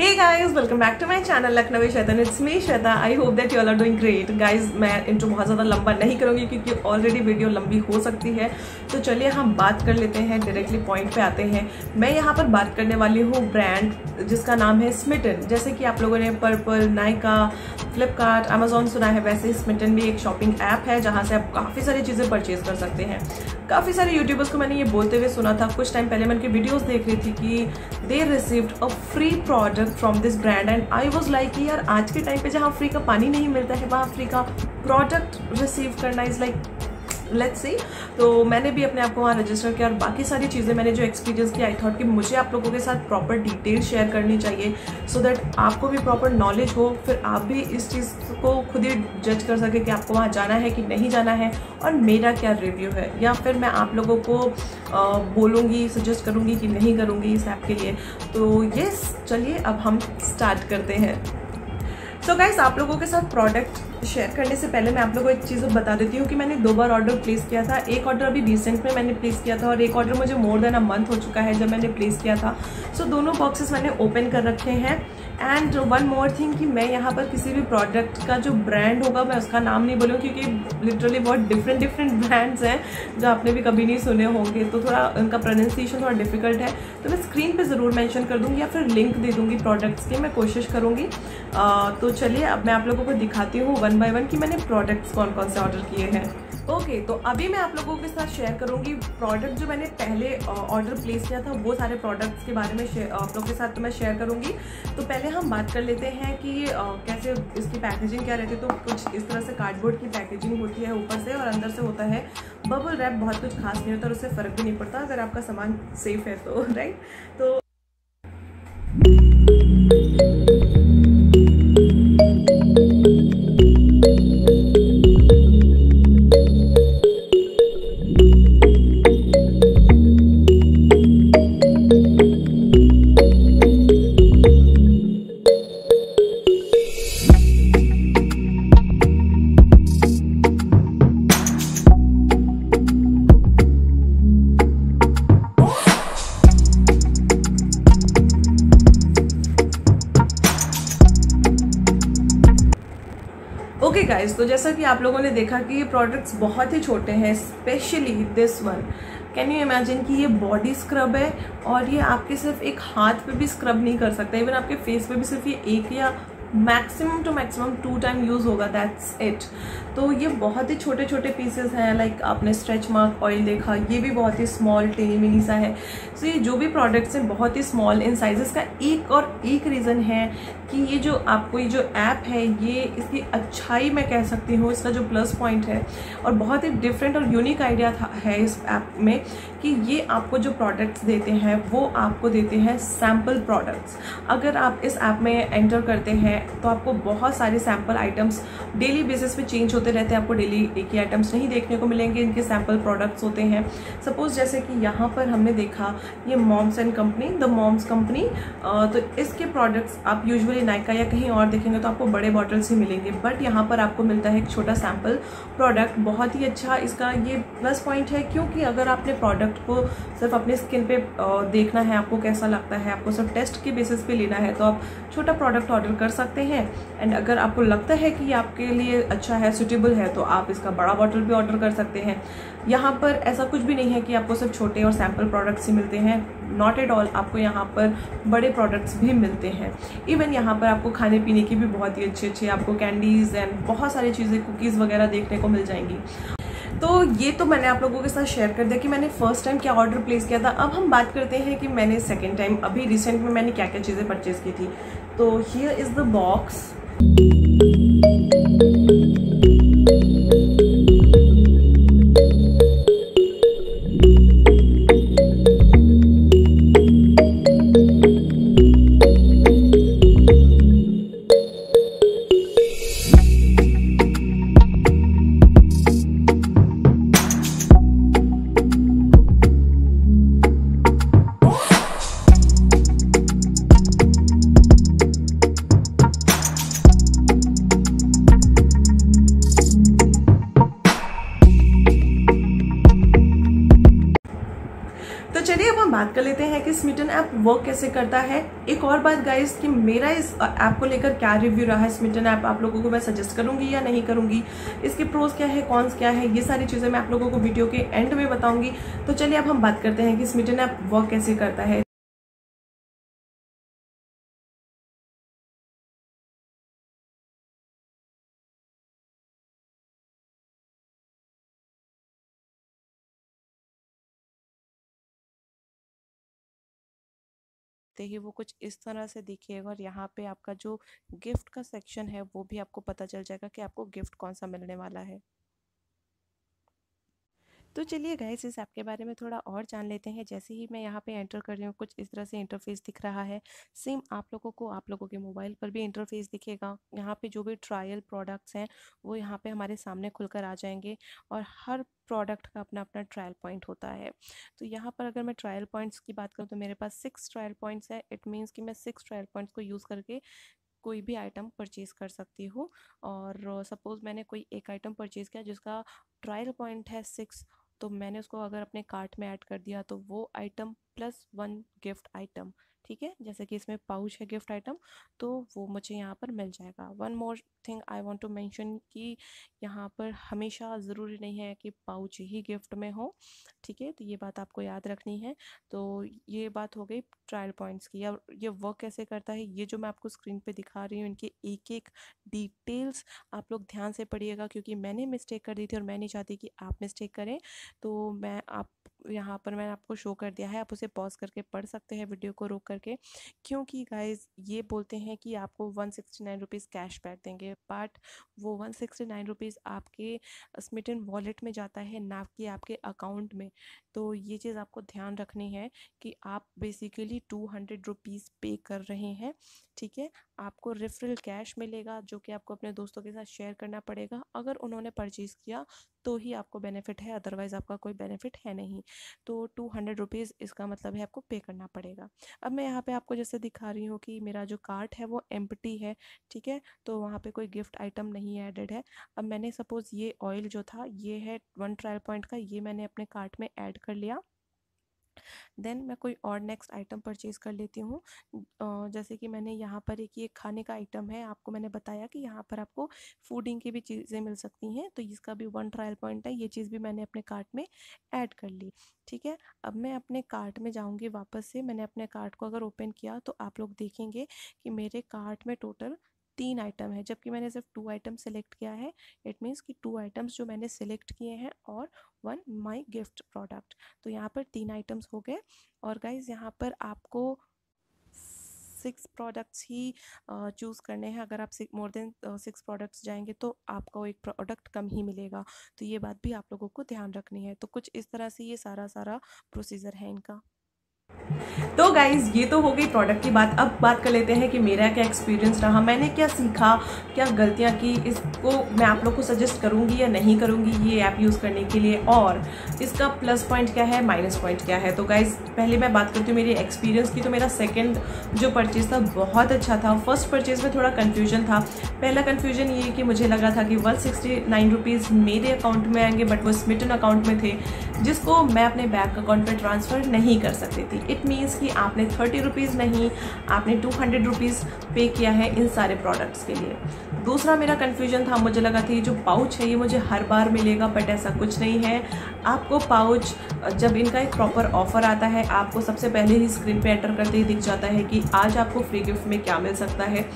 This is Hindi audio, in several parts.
Hey guys, welcome back to my channel Lucknowi शैतान. It's me Shweta. I hope that you all are doing great. Guys, मैं इंट्रो बहुत ज़्यादा लंबा नहीं करूँगी क्योंकि ऑलरेडी वीडियो लंबी हो सकती है. तो चलिए हम बात कर लेते हैं, डायरेक्टली पॉइंट पे आते हैं. मैं यहाँ पर बात करने वाली हूँ ब्रांड जिसका नाम है स्मिटन. जैसे कि आप लोगों ने पर्पल, नाइका, फ्लिपकार्ट, अमेजोन सुना है, वैसे ही स्मिटन भी एक शॉपिंग ऐप है जहाँ से आप काफ़ी सारी चीज़ें परचेज कर सकते हैं. काफ़ी सारे यूट्यूबर्स को मैंने ये बोलते हुए सुना था. कुछ टाइम पहले मैं उनकी वीडियोस देख रही थी कि they received a free product from this brand and I was like कि यार आज के टाइम पे जहाँ फ्री का पानी नहीं मिलता है वहाँ फ्री का प्रोडक्ट रिसीव करना इज़ लाइक लेट्स सी. तो मैंने भी अपने आप को वहाँ रजिस्टर किया और बाकी सारी चीज़ें मैंने जो एक्सपीरियंस किया, आई थॉट कि मुझे आप लोगों के साथ प्रॉपर डिटेल शेयर करनी चाहिए सो दैट आपको भी प्रॉपर नॉलेज हो, फिर आप भी इस चीज़ को खुद ही जज कर सके कि आपको वहाँ जाना है कि नहीं जाना है और मेरा क्या रिव्यू है, या फिर मैं आप लोगों को बोलूँगी, सजेस्ट करूँगी कि नहीं करूँगी इस ऐप के लिए. तो यस, चलिए अब हम स्टार्ट करते हैं. सो गाइस, आप लोगों के साथ प्रोडक्ट शेयर करने से पहले मैं आप लोगों को एक चीज़ बता देती हूँ कि मैंने 2 बार ऑर्डर प्लेस किया था. एक ऑर्डर अभी रिसेंट में मैंने प्लेस किया था और एक ऑर्डर मुझे मोर देन अ मंथ हो चुका है जब मैंने प्लेस किया था. सो दोनों बॉक्सेस मैंने ओपन कर रखे हैं. एंड वन मोर थिंग कि मैं यहाँ पर किसी भी प्रोडक्ट का जो ब्रांड होगा मैं उसका नाम नहीं बोलूँ क्योंकि लिटरली बहुत डिफरेंट ब्रांड्स हैं जो आपने भी कभी नहीं सुने होंगे, तो थोड़ा उनका प्रोनाउंसिएशन थोड़ा डिफिकल्ट है. तो मैं स्क्रीन पे ज़रूर मेंशन कर दूँगी या फिर लिंक दे दूँगी प्रोडक्ट्स की, मैं कोशिश करूँगी. तो चलिए अब मैं आप लोगों को दिखाती हूँ वन बाय वन कि मैंने प्रोडक्ट्स कौन कौन से ऑर्डर किए हैं. ओके, तो अभी मैं आप लोगों के साथ शेयर करूंगी प्रोडक्ट जो मैंने पहले ऑर्डर प्लेस किया था, वो सारे प्रोडक्ट्स के बारे में आप लोगों के साथ तो मैं शेयर करूंगी. तो पहले हम बात कर लेते हैं कि कैसे इसकी पैकेजिंग क्या रहती है. तो कुछ इस तरह से कार्डबोर्ड की पैकेजिंग होती है ऊपर से और अंदर से होता है बबल रैप. बहुत कुछ खास नहीं होता और उससे फ़र्क भी नहीं पड़ता अगर आपका सामान सेफ है तो, राइट. तो ओके गाइज, तो जैसा कि आप लोगों ने देखा कि ये प्रोडक्ट्स बहुत ही छोटे हैं, specially this one. Can you imagine कि ये बॉडी स्क्रब है और ये आपके सिर्फ एक हाथ पे भी स्क्रब नहीं कर सकता, इवन आपके फेस पे भी सिर्फ ये एक या maximum two maximum 2 time use होगा, दैट्स इट. तो ये बहुत ही छोटे छोटे पीसेस हैं. लाइक आपने स्ट्रेच मार्क ऑयल देखा, ये भी बहुत ही स्मॉल टेनी मिनी सा है. सो ये जो भी प्रोडक्ट्स हैं बहुत ही स्मॉल इन साइजेस का. एक रीज़न है कि ये जो आपको ये जो ऐप है, ये इसकी अच्छाई मैं कह सकती हूँ, इसका जो प्लस पॉइंट है और बहुत ही डिफरेंट और यूनिक आइडिया है इस ऐप में कि ये आपको जो प्रोडक्ट्स देते हैं वो आपको देते हैं सैम्पल प्रोडक्ट्स. अगर आप इस ऐप में एंटर करते हैं तो आपको बहुत सारे सैम्पल आइटम्स डेली बेसिस पे चेंज होते रहते हैं. आपको डेली एक ही आइटम्स नहीं देखने को मिलेंगे, इनके सैम्पल प्रोडक्ट्स होते हैं. सपोज जैसे कि यहाँ पर हमने देखा ये moms and company, the moms company. तो इसके प्रोडक्ट्स आप यूजुअली नाइका या कहीं और देखेंगे तो आपको बड़े बॉटल्स ही मिलेंगे, बट यहाँ पर आपको मिलता है एक छोटा सैम्पल प्रोडक्ट. बहुत ही अच्छा इसका ये प्लस पॉइंट है क्योंकि अगर आपने प्रोडक्ट को सिर्फ अपने स्किन पे देखना है, आपको कैसा लगता है, आपको सिर्फ टेस्ट के बेसिस पे लेना है तो आप छोटा प्रोडक्ट ऑर्डर कर सकते हैं. एंड अगर आपको लगता है कि आपके लिए अच्छा है, सुटेबल है, तो आप इसका बड़ा बॉटल भी ऑर्डर कर सकते हैं. यहाँ पर ऐसा कुछ भी नहीं है कि आपको सिर्फ छोटे और सैम्पल प्रोडक्ट्स ही मिलते हैं, नॉट एट ऑल. आपको यहाँ पर बड़े प्रोडक्ट्स भी मिलते हैं. इवन यहाँ पर आपको खाने पीने की भी बहुत ही अच्छे आपको कैंडीज़ एंड बहुत सारी चीज़ें, कुकीज़ वगैरह देखने को मिल जाएंगी. तो ये तो मैंने आप लोगों के साथ शेयर कर दिया कि मैंने फर्स्ट टाइम क्या ऑर्डर प्लेस किया था. अब हम बात करते हैं कि मैंने सेकेंड टाइम अभी रिसेंट में मैंने क्या क्या चीज़ें परचेज़ की थी. तो हियर इज़ द बॉक्स. बात कर लेते हैं कि स्मिटन ऐप वर्क कैसे करता है। एक और बात गाइस कि मेरा इस ऐप को लेकर क्या रिव्यू रहा है, स्मिटन ऐप आप लोगों को मैं सजेस्ट करूंगी या नहीं करूंगी, इसके प्रोज क्या है, कॉन्स क्या है, ये सारी चीजें मैं आप लोगों को वीडियो के एंड में बताऊंगी। तो चलिए अब हम बात करते हैं कि स्मिटन ऐप वर्क कैसे करता है। ही वो कुछ इस तरह से दिखेगा और यहाँ पे आपका जो गिफ्ट का सेक्शन है वो भी आपको पता चल जाएगा कि आपको गिफ्ट कौन सा मिलने वाला है। तो चलिए गाइस इस ऐप के बारे में थोड़ा और जान लेते हैं। जैसे ही मैं यहाँ पे एंटर कर रही हूँ कुछ इस तरह से इंटरफेस दिख रहा है। सेम आप लोगों के मोबाइल पर भी इंटरफेस दिखेगा। यहाँ पे जो भी ट्रायल प्रोडक्ट्स हैं वो यहाँ पे हमारे सामने खुलकर आ जाएंगे और हर प्रोडक्ट का अपना अपना ट्रायल पॉइंट होता है। तो यहाँ पर अगर मैं ट्रायल पॉइंट्स की बात करूँ तो मेरे पास 6 ट्रायल पॉइंट्स है। इट मीन्स कि मैं 6 ट्रायल पॉइंट्स को यूज़ करके कोई भी आइटम परचेज़ कर सकती हूँ। और सपोज़ मैंने कोई एक आइटम परचेज़ किया जिसका ट्रायल पॉइंट है 6, तो मैंने उसको अगर अपने कार्ट में ऐड कर दिया तो वो आइटम प्लस 1 गिफ्ट आइटम, ठीक है, जैसे कि इसमें पाउच है गिफ्ट आइटम, तो वो मुझे यहाँ पर मिल जाएगा। One more thing I want to mention कि यहाँ पर हमेशा ज़रूरी नहीं है कि पाउच ही गिफ्ट में हो, ठीक है, तो ये बात आपको याद रखनी है। तो ये बात हो गई ट्रायल पॉइंट्स की। अब ये वर्क कैसे करता है, ये जो मैं आपको स्क्रीन पे दिखा रही हूँ इनकी एक एक डिटेल्स आप लोग ध्यान से पढ़िएगा, क्योंकि मैंने मिस्टेक कर दी थी और मैं नहीं चाहती कि आप मिस्टेक करें। तो मैं आप यहाँ पर मैंने आपको शो कर दिया है, आप उसे पॉज करके पढ़ सकते हैं वीडियो को रोक करके, क्योंकि गाइज ये बोलते हैं कि आपको 169 रुपीज़ कैश बैक देंगे, बट वो 169 रुपीज़ आपके स्मिटन वॉलेट में जाता है, ना कि आपके अकाउंट में। तो ये चीज़ आपको ध्यान रखनी है कि आप बेसिकली 200 रुपीज़ पे कर रहे हैं, ठीक है। आपको रेफरल कैश मिलेगा जो कि आपको अपने दोस्तों के साथ शेयर करना पड़ेगा। अगर उन्होंने परचेज़ किया तो ही आपको बेनिफिट है, अदरवाइज़ आपका कोई बेनिफिट है नहीं। तो 200 रुपीज़ इसका मतलब है आपको पे करना पड़ेगा। अब मैं यहाँ पे आपको जैसे दिखा रही हूँ कि मेरा जो कार्ट है वो एम्प्टी है, ठीक है, तो वहाँ पे कोई गिफ्ट आइटम नहीं एडेड है। अब मैंने सपोज़ ये ऑयल जो था ये है 1 ट्रायल पॉइंट का, ये मैंने अपने कार्ट में ऐड कर लिया। देन मैं कोई और नेक्स्ट आइटम परचेज़ कर लेती हूँ। जैसे कि मैंने यहाँ पर एक ये खाने का आइटम है, आपको मैंने बताया कि यहाँ पर आपको फूडिंग की भी चीज़ें मिल सकती हैं, तो इसका भी 1 ट्रायल पॉइंट है। ये चीज़ भी मैंने अपने कार्ट में ऐड कर ली, ठीक है। अब मैं अपने कार्ट में जाऊँगी वापस से। मैंने अपने कार्ट को अगर ओपन किया तो आप लोग देखेंगे कि मेरे कार्ट में टोटल 3 आइटम है, जबकि मैंने सिर्फ 2 आइटम सेलेक्ट किया है। इट मीन्स कि 2 आइटम्स जो मैंने सेलेक्ट किए हैं और 1 माई गिफ्ट प्रोडक्ट, तो यहाँ पर 3 आइटम्स हो गए। और गाइज यहाँ पर आपको 6 प्रोडक्ट्स ही चूज़ करने हैं। अगर आप मोर देन 6 प्रोडक्ट्स जाएंगे तो आपको एक प्रोडक्ट कम ही मिलेगा, तो ये बात भी आप लोगों को ध्यान रखनी है। तो कुछ इस तरह से ये सारा प्रोसीजर है इनका। तो गाइज ये तो हो गई प्रोडक्ट की बात। अब बात कर लेते हैं कि मेरा क्या एक्सपीरियंस रहा, मैंने क्या सीखा, क्या गलतियां की, इसको मैं आप लोग को सजेस्ट करूंगी या नहीं करूंगी ये ऐप यूज़ करने के लिए, और इसका प्लस पॉइंट क्या है, माइनस पॉइंट क्या है। तो गाइज पहले मैं बात करती हूँ मेरी एक्सपीरियंस की। तो मेरा सेकेंड जो परचेज़ था बहुत अच्छा था। फर्स्ट परचेज़ में थोड़ा कन्फ्यूजन था। पहला कन्फ्यूजन ये कि मुझे लगा था कि 169 रुपीज़ मेरे अकाउंट में आएंगे, बट वो स्मिटन अकाउंट में थे जिसको मैं अपने बैंक अकाउंट पर ट्रांसफ़र नहीं कर सकती थी। इट मीन्स कि आपने 30 रुपीज़ नहीं, आपने 200 रुपीज़ पे किया है इन सारे प्रोडक्ट्स के लिए। दूसरा मेरा कन्फ्यूजन था, मुझे लगा था ये जो पाउच है ये मुझे हर बार मिलेगा, बट ऐसा कुछ नहीं है। आपको पाउच जब इनका एक प्रॉपर ऑफर आता है आपको सबसे पहले ही स्क्रीन पे एंटर करते ही दिख जाता है कि आज आपको फ्री गिफ्ट में क्या मिल सकता है।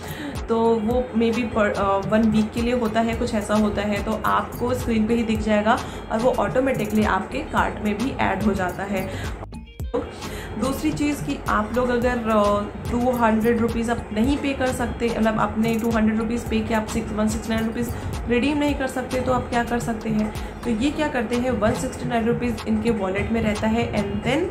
तो वो मे बी 1 वीक के लिए होता है, कुछ ऐसा होता है, तो आपको स्क्रीन पे ही दिख जाएगा और वो ऑटोमेटिकली आपके कार्ट में भी ऐड हो जाता है। दूसरी चीज़ कि आप लोग अगर 200 रुपीज़ आप नहीं पे कर सकते, मतलब आपने 200 रुपीज़ पे किया, आप 169 रुपीज़ रिडीम नहीं कर सकते, तो आप क्या कर सकते हैं, तो ये क्या करते हैं 169 रुपीज़ इनके वॉलेट में रहता है। एंड देन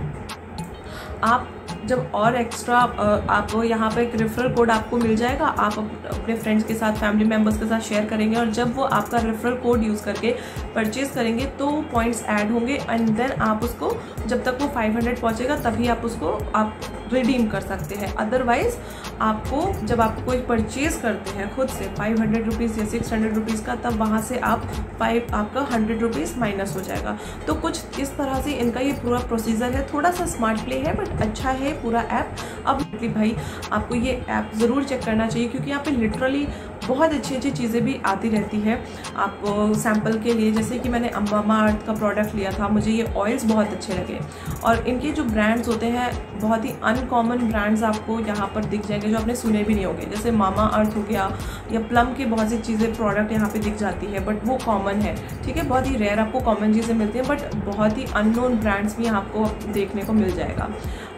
आप जब और एक्स्ट्रा आप यहाँ पे एक रेफरल कोड आपको मिल जाएगा, आप अपने फ्रेंड्स के साथ, फैमिली मेम्बर्स के साथ शेयर करेंगे और जब वो आपका रेफरल कोड यूज़ करके परचेज़ करेंगे तो पॉइंट्स ऐड होंगे। एंड देन आप उसको जब तक वो 500 पहुँचेगा तभी आप उसको आप रिडीम कर सकते हैं। अदरवाइज आपको जब आप कोई परचेज करते हैं खुद से 500 रुपीज़ या 600 रुपीज़ का, तब वहाँ से आपका 100 रुपीज़ माइनस हो जाएगा। तो कुछ इस तरह से इनका ये पूरा प्रोसीजर है। थोड़ा सा स्मार्ट प्ले है बट अच्छा है पूरा ऐप। अब भाई आपको ये ऐप ज़रूर चेक करना चाहिए, क्योंकि यहाँ पे लिटरली बहुत अच्छी अच्छी चीज़ें भी आती रहती है। आपको सैम्पल के लिए, जैसे कि मैंने मामा अर्थ का प्रोडक्ट लिया था, मुझे ये ऑयल्स बहुत अच्छे लगे। और इनके जो ब्रांड्स होते हैं बहुत ही अनकॉमन ब्रांड्स आपको यहाँ पर दिख जाएंगे, जो आपने सुने भी नहीं होंगे। जैसे मामा अर्थ हो गया या प्लम के बहुत सी चीज़ें प्रोडक्ट यहाँ पे दिख जाती है, बट वो कॉमन है, ठीक है। बहुत ही रेयर आपको कॉमन चीज़ें मिलती हैं, बट बहुत ही अननोन ब्रांड्स भी आपको देखने को मिल जाएगा।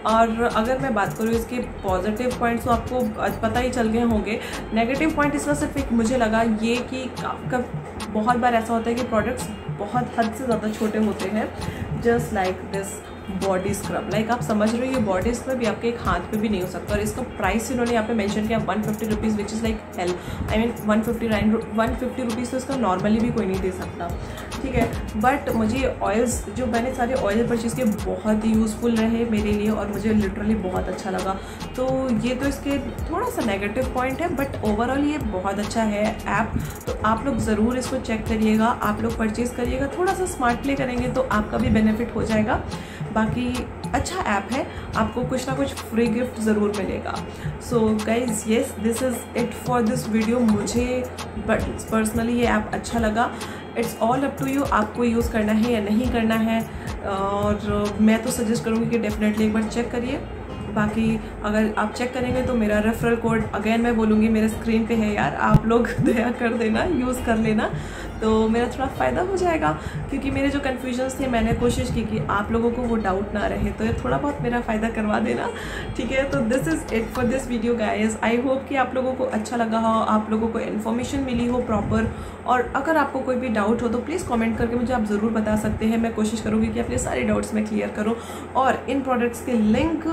और अगर मैं बात करूँ इसके पॉजिटिव पॉइंट्स, तो आपको पता ही चल गए होंगे। नेगेटिव पॉइंट इसमें सिर्फ एक मुझे लगा ये कि बहुत बार ऐसा होता है कि प्रोडक्ट्स बहुत हद से ज़्यादा छोटे होते हैं। Just like this body scrub, like आप समझ रहे हो ये बॉडी स्क्रब भी आपके एक हाथ पे भी नहीं हो सकता। और इसका प्राइस इन्होंने यहाँ पे मेंशन किया 150 rupees, which is like hell. I mean 150 rupees तो इसका नॉर्मली भी कोई नहीं दे सकता, ठीक है। बट मुझे ऑयल्स, जो मैंने सारे ऑयल परचेज़ किए, बहुत ही यूज़फुल रहे मेरे लिए और मुझे लिटरली बहुत अच्छा लगा। तो ये तो इसके थोड़ा सा नेगेटिव पॉइंट है, बट ओवरऑल ये बहुत अच्छा है ऐप। तो आप लोग ज़रूर इसको चेक करिएगा, आप लोग परचेज़ करिएगा। थोड़ा सा स्मार्ट प्ले करेंगे तो आपका भी बेनिफिट हो जाएगा। बाकी अच्छा ऐप है, आपको कुछ ना कुछ फ्री गिफ्ट ज़रूर मिलेगा। So guys yes, this is it for this video. मुझे पर्सनली ये ऐप अच्छा लगा। It's all up to you, आपको यूज़ करना है या नहीं करना है। और मैं तो सजेस्ट करूँगी कि डेफिनेटली एक बार चेक करिए। बाकी अगर आप चेक करेंगे तो मेरा रेफरल कोड अगेन मैं बोलूँगी मेरे स्क्रीन पे है यार, आप लोग दया कर देना, यूज़ कर लेना, तो मेरा थोड़ा फ़ायदा हो जाएगा। क्योंकि मेरे जो कन्फ्यूजन्स थे, मैंने कोशिश की कि आप लोगों को वो डाउट ना रहे, तो ये थोड़ा बहुत मेरा फ़ायदा करवा देना, ठीक है। तो this is it for this video guys. I hope कि आप लोगों को अच्छा लगा हो, आप लोगों को इन्फॉर्मेशन मिली हो प्रॉपर। और अगर आपको कोई भी डाउट हो तो प्लीज़ कमेंट करके मुझे आप ज़रूर बता सकते हैं। मैं कोशिश करूँगी कि अपने सारे डाउट्स में क्लियर करूँ। और इन प्रोडक्ट्स के लिंक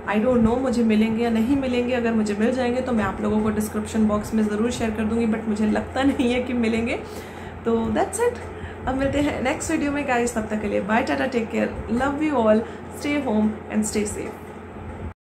आई डोंट नो मुझे मिलेंगे या नहीं मिलेंगे। अगर मुझे मिल जाएंगे तो मैं आप लोगों को डिस्क्रिप्शन बॉक्स में ज़रूर शेयर कर दूँगी, बट मुझे लगता नहीं है कि मिलेंगे। तो दैट्स इट, अब मिलते हैं नेक्स्ट वीडियो में गाइस। तब तक के लिए bye, tata, take care, love you all, stay home and stay safe.